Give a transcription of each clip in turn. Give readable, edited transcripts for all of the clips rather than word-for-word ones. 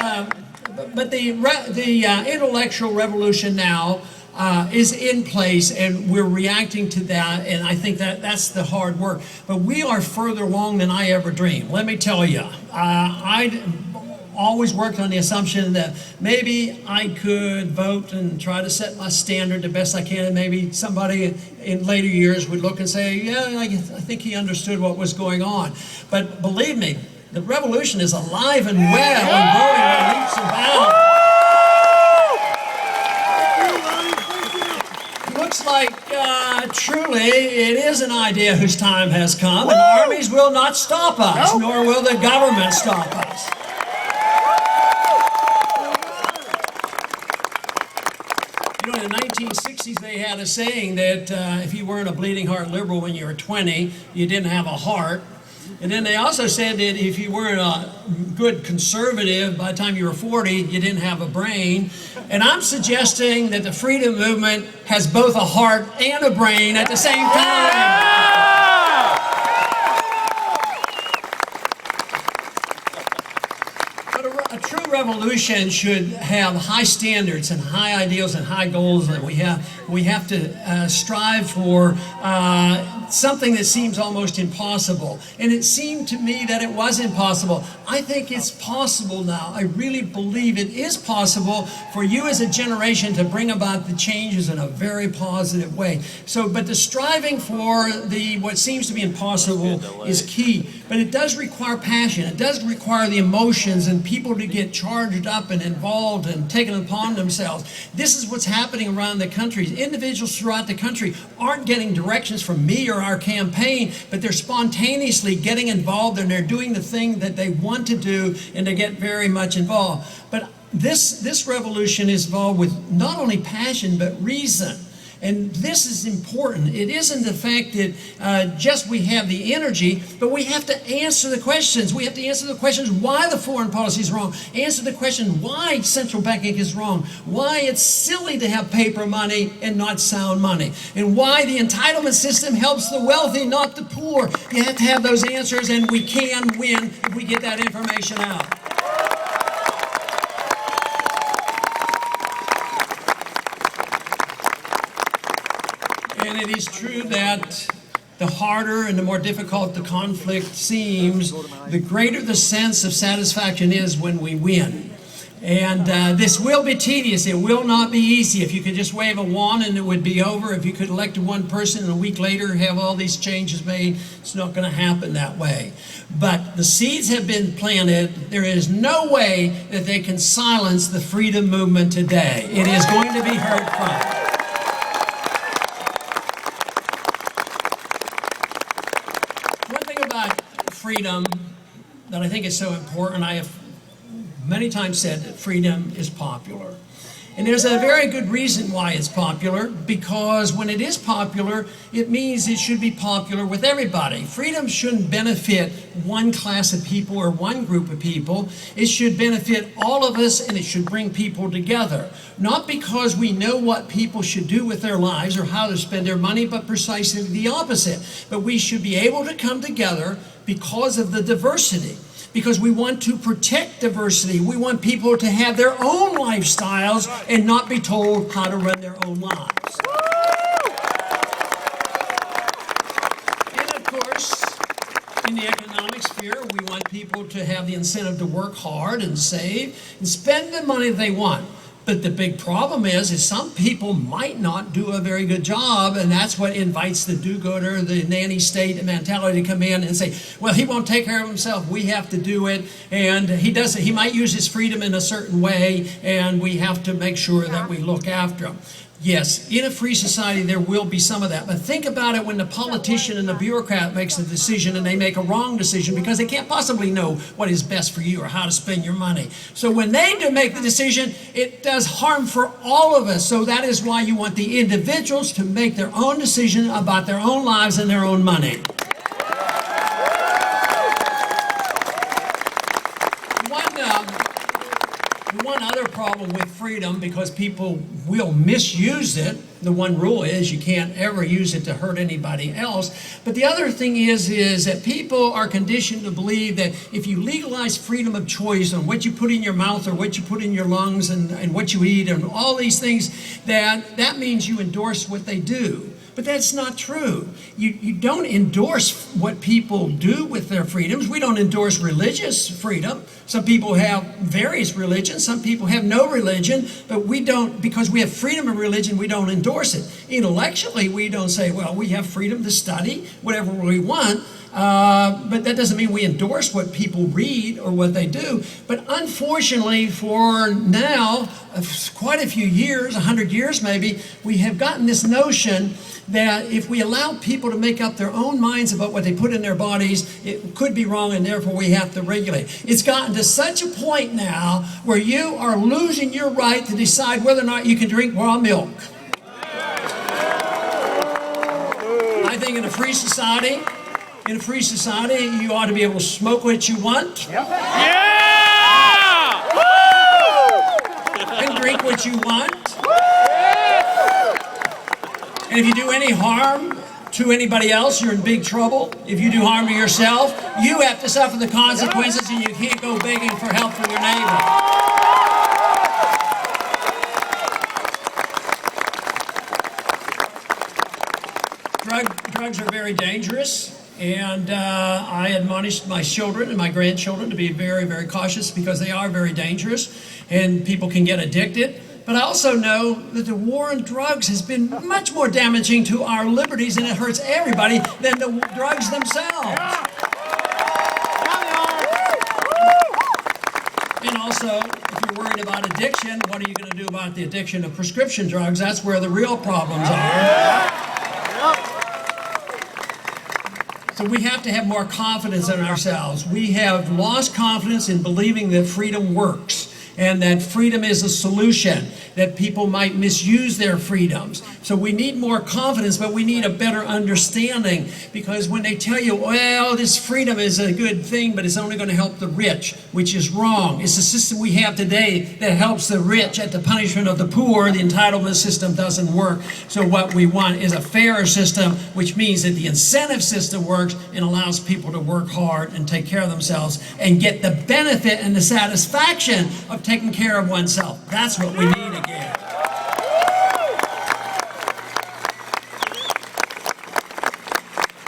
But the intellectual revolution now is in place, and we're reacting to that, and I think that's the hard work. But we are further along than I ever dreamed. Let me tell you, I always worked on the assumption that maybe I could vote and try to set my standard the best I can, and maybe somebody in later years would look and say, yeah, I think he understood what was going on. But believe me, the revolution is alive and well and growing by leaps and bounds. Looks like truly it is an idea whose time has come, and armies will not stop us, nor will the government stop us. You know, in the 1960s, they had a saying that if you weren't a bleeding heart liberal when you were 20, you didn't have a heart. And then they also said that if you weren't a good conservative by the time you were 40, you didn't have a brain. And I'm suggesting that the freedom movement has both a heart and a brain at the same time. A true revolution should have high standards and high ideals and high goals that we have to strive for something that seems almost impossible. And it seemed to me that it was impossible. I think it's possible now. I really believe it is possible for you as a generation to bring about the changes in a very positive way. So, but the striving for what seems to be impossible is key. But it does require passion. It does require the emotions and people to get charged up and involved and taken upon themselves. This is what's happening around the country. Individuals throughout the country aren't getting directions from me or our campaign, but they're spontaneously getting involved, and they're doing the thing that they want to do, and they get very much involved. But this revolution is involved with not only passion but reason. And this is important. It isn't the fact that just we have the energy, but we have to answer the questions. We have to answer the questions why the foreign policy is wrong. Answer the question why central banking is wrong. Why it's silly to have paper money and not sound money. And why the entitlement system helps the wealthy, not the poor. You have to have those answers, and we can win if we get that information out. And it is true that the harder and the more difficult the conflict seems, the greater the sense of satisfaction is when we win. And this will be tedious. It will not be easy. If you could just wave a wand and it would be over, if you could elect one person and a week later have all these changes made, it's not going to happen that way. But the seeds have been planted. There is no way that they can silence the freedom movement today. It is going to be heard from. Freedom that I think is so important. I have many times said that freedom is popular. And there's a very good reason why it's popular, because when it is popular, it means it should be popular with everybody. Freedom shouldn't benefit one class of people or one group of people. It should benefit all of us, and it should bring people together. Not because we know what people should do with their lives or how to spend their money, but precisely the opposite. But we should be able to come together because of the diversity. Because we want to protect diversity. We want people to have their own lifestyles and not be told how to run their own lives. And of course, in the economic sphere, we want people to have the incentive to work hard and save and spend the money they want. But the big problem is some people might not do a very good job, and that's what invites the do-gooder, the nanny state mentality to come in and say, well, he won't take care of himself, we have to do it, and he might use his freedom in a certain way, and we have to make sure that we look after him. Yes, in a free society there will be some of that, but think about it when the politician and the bureaucrat makes a decision and they make a wrong decision because they can't possibly know what is best for you or how to spend your money. So when they do make the decision, it does harm for all of us. So that is why you want the individuals to make their own decision about their own lives and their own money. The one other problem with freedom, because people will misuse it, the one rule is you can't ever use it to hurt anybody else. But the other thing is that people are conditioned to believe that if you legalize freedom of choice on what you put in your mouth or what you put in your lungs and what you eat and all these things, that means you endorse what they do. But that's not true. You don't endorse what people do with their freedoms. We don't endorse religious freedom. Some people have various religions. Some people have no religion. But we don't, because we have freedom of religion, we don't endorse it. Intellectually, we don't say, well, we have freedom to study whatever we want. But that doesn't mean we endorse what people read or what they do. But unfortunately, for now, quite a few years, 100 years maybe, we have gotten this notion that if we allow people to make up their own minds about what they put in their bodies, it could be wrong, and therefore we have to regulate. It's gotten to such a point now where you are losing your right to decide whether or not you can drink raw milk. I think in a free society, you ought to be able to smoke what you want. Yeah! And drink what you want. And if you do any harm to anybody else, you're in big trouble. If you do harm to yourself, you have to suffer the consequences, and you can't go begging for help from your neighbor. Drugs are very dangerous. And I admonish my children and my grandchildren to be very, very cautious, because they are very dangerous and people can get addicted. But I also know that the war on drugs has been much more damaging to our liberties, and it hurts everybody, than the drugs themselves. And also, if you're worried about addiction, what are you going to do about the addiction of prescription drugs? That's where the real problems are. So we have to have more confidence in ourselves. We have lost confidence in believing that freedom works, and that freedom is a solution, that people might misuse their freedoms. So we need more confidence, but we need a better understanding, because when they tell you, well, this freedom is a good thing, but it's only going to help the rich, which is wrong. It's the system we have today that helps the rich at the punishment of the poor. The entitlement system doesn't work. So what we want is a fairer system, which means that the incentive system works and allows people to work hard and take care of themselves and get the benefit and the satisfaction of taking care of oneself. That's what we need again.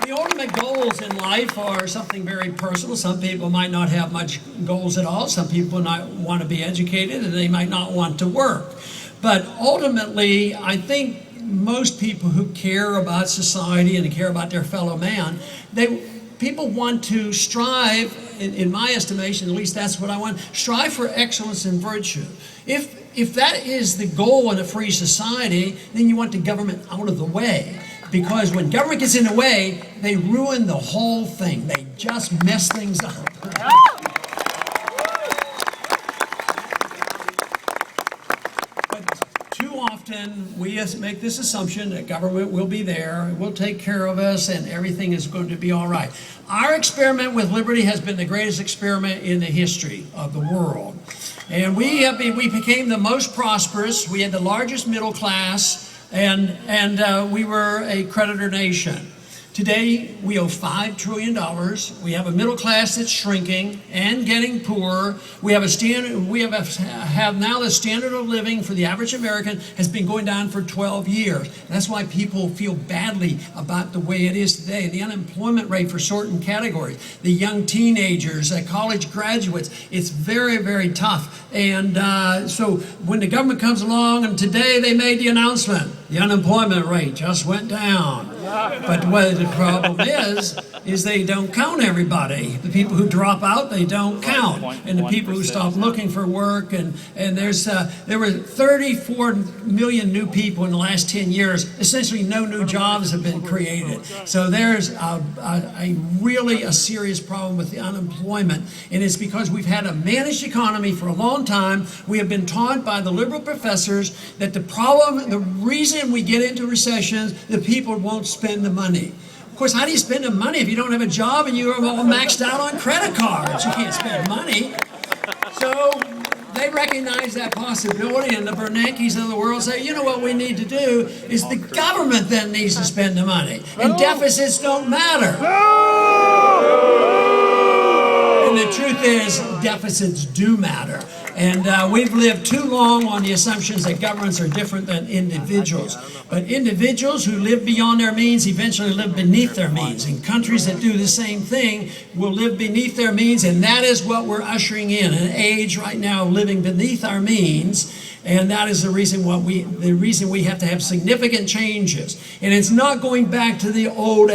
The ultimate goals in life are something very personal. Some people might not have much goals at all. Some people might want to be educated, and they might not want to work. But ultimately, I think most people who care about society and care about their fellow man, people want to strive, in my estimation, at least that's what I want, strive for excellence and virtue. If that is the goal in a free society, then you want the government out of the way. Because when government gets in the way, they ruin the whole thing. They just mess things up. Often we make this assumption that government will be there, will take care of us, and everything is going to be all right. Our experiment with liberty has been the greatest experiment in the history of the world. And we became the most prosperous. We had the largest middle class, and we were a creditor nation. Today, we owe $5 trillion. We have a middle class that's shrinking and getting poorer. We have have now the standard of living for the average American has been going down for 12 years. And that's why people feel badly about the way it is today. The unemployment rate for certain categories, the young teenagers, college graduates, it's very, very tough. And so when the government comes along, and today they made the announcement, the unemployment rate just went down. But what the problem is they don't count everybody. The people who drop out, they don't count. And the people who stop looking for work, and there were 34 million new people in the last 10 years. Essentially no new jobs have been created. So there's really a serious problem with the unemployment. And it's because we've had a managed economy for a long time. We have been taught by the liberal professors that the reason we get into recessions, the people won't spend the money. Of course, how do you spend the money if you don't have a job and you're all maxed out on credit cards? You can't spend money. So they recognize that possibility, and the Bernankes of the world say, you know what we need to do is the government then needs to spend the money, and deficits don't matter. And the truth is, deficits do matter. And we've lived too long on the assumptions that governments are different than individuals. But individuals who live beyond their means eventually live beneath their means. And countries that do the same thing will live beneath their means, and that is what we're ushering in, an age right now of living beneath our means. And that is the reason we have to have significant changes. And it's not going back to the old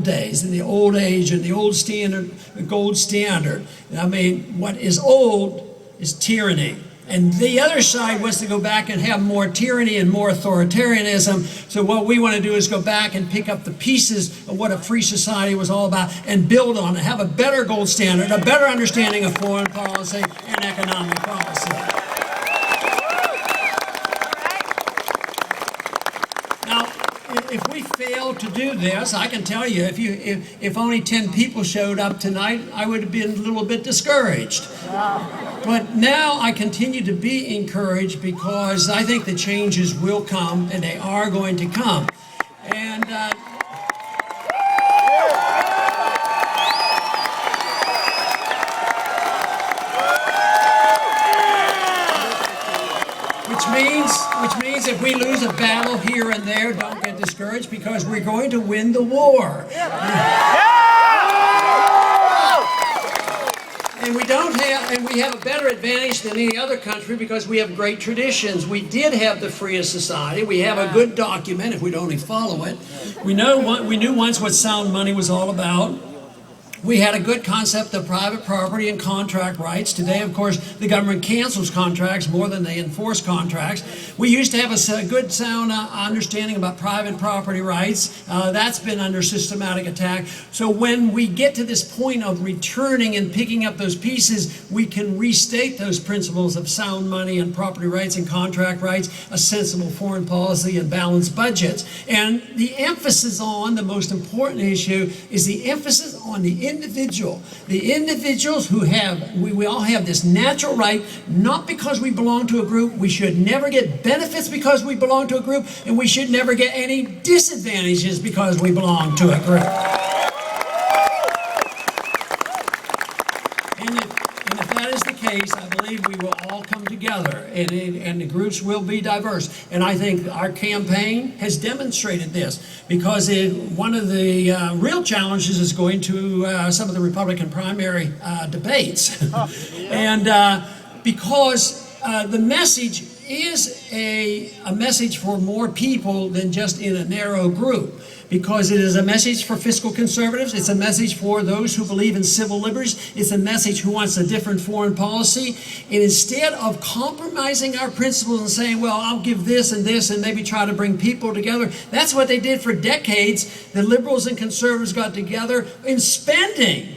days, and the old age, and the old standard, the gold standard. I mean, what is old is tyranny. And the other side wants to go back and have more tyranny and more authoritarianism. So what we want to do is go back and pick up the pieces of what a free society was all about and build on it, have a better gold standard, a better understanding of foreign policy and economic policy. Now, if we fail to do this, I can tell you, if only 10 people showed up tonight, I would have been a little bit discouraged. But now I continue to be encouraged because I think the changes will come, and they are going to come. And which means if we lose a battle here and there, don't get discouraged, because we're going to win the war. And we have a better advantage than any other country because we have great traditions. We did have the freest society. We have a good document if we'd only follow it. We knew once what sound money was all about. We had a good concept of private property and contract rights. Today, of course, the government cancels contracts more than they enforce contracts. We used to have a good, sound understanding about private property rights. That's been under systematic attack. So when we get to this point of returning and picking up those pieces, we can restate those principles of sound money and property rights and contract rights, a sensible foreign policy and balanced budgets. And the emphasis on the most important issue is the emphasis on the individual. The individuals who we all have this natural right, not because we belong to a group. We should never get benefits because we belong to a group, and we should never get any disadvantages because we belong to a group. And if that is the case, I believe we will all come together, and the groups will be diverse. And I think our campaign has demonstrated this, because one of the real challenges is going to some of the Republican primary debates. And because the message is a message for more people than just in a narrow group. Because it is a message for fiscal conservatives, it's a message for those who believe in civil liberties, it's a message who wants a different foreign policy. And instead of compromising our principles and saying, well, I'll give this and maybe try to bring people together, that's what they did for decades. The liberals and conservatives got together in spending.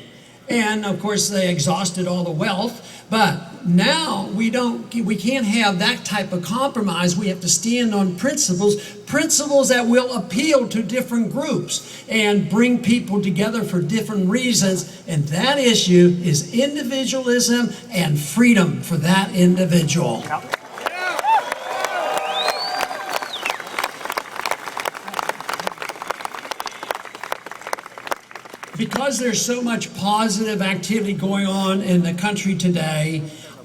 And of course they exhausted all the wealth. But now we can't have that type of compromise. We have to stand on principles that will appeal to different groups and bring people together for different reasons. And that issue is individualism and freedom for that individual. Because there's so much positive activity going on in the country today,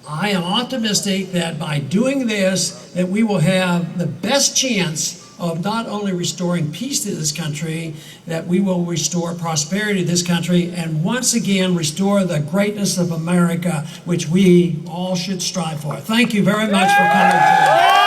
I am optimistic that by doing this, that we will have the best chance of not only restoring peace to this country, that we will restore prosperity to this country, and once again restore the greatness of America, which we all should strive for. Thank you very much for coming today.